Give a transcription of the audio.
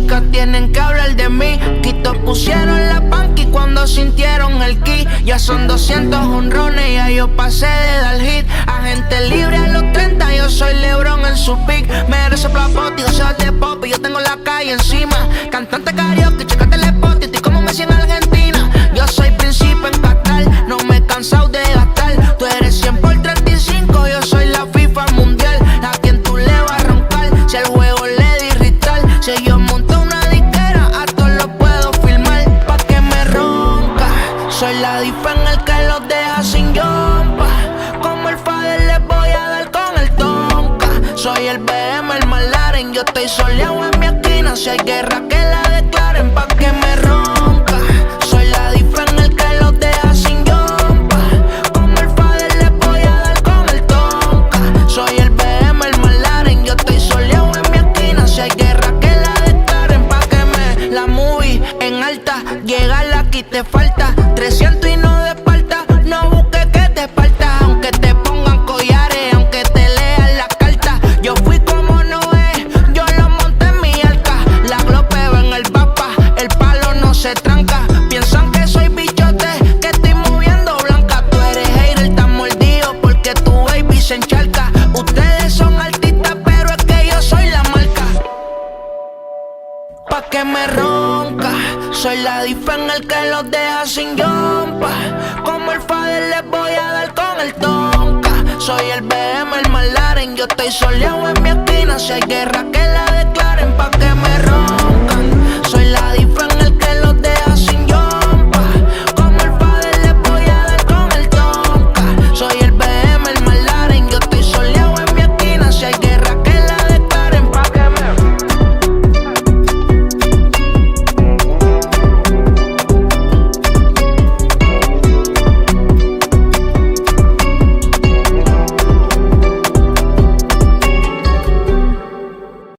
chicas tienen que hablar de mí. Quito pusieron la panqui cuando sintieron el ki. Ya son 200 honrones, ya yo pasé de dar hit. Agente libre a los 30, yo soy LeBron en su pick. Merece plapoti, yo soy de pop y yo tengo la calle encima. Cantante karaoke, chécate el spot y estoy como Messi en Argentina. Yo soy príncipe en Qatar, no me he cansado de gastar. Tú eres 100 por 35, yo soy la FIFA mundial. ¿A quien tú le vas a roncar? Si el juego le di rital. Si yo monto una disquera, a todos los puedo filmar. Pa' que me ronca. Soy la difa en el que los deja sin yompa. Como el Fader les voy a dar con el tonka. Soy el BM, el McLaren. Yo estoy soleado en mi esquina. Si hay guerra que la declaren. Pa' que me ronca. Soy la difa en el que los deja sin yompa. Como el Fader les voy a dar con el tonka. Soy el BM, el McLaren. Yo estoy soleado en mi esquina. Si hay guerra que la declaren. Pa' que me la movie en alta. Llegar aquí te falta 300 y no de Esparta. No busques que te falta. Aunque te pongan collares, aunque te lean la carta. Yo fui como Noé, yo lo monté en mi arca. La glopeo en el papa, el palo no se tranca. Piensan que soy bichote, que estoy moviendo blanca. Tú eres hater, tan mordido porque tu baby se encharca. Ustedes son artistas, pero es que yo soy la marca. Pa' que me ronca. Soy la difa en el que los deja sin yompa. Como el Fader les voy a dar con el tonka. Soy el BM, el McLaren. Yo estoy soleado en mi esquina. Si hay guerra que la declaren. Pa' que me ronca.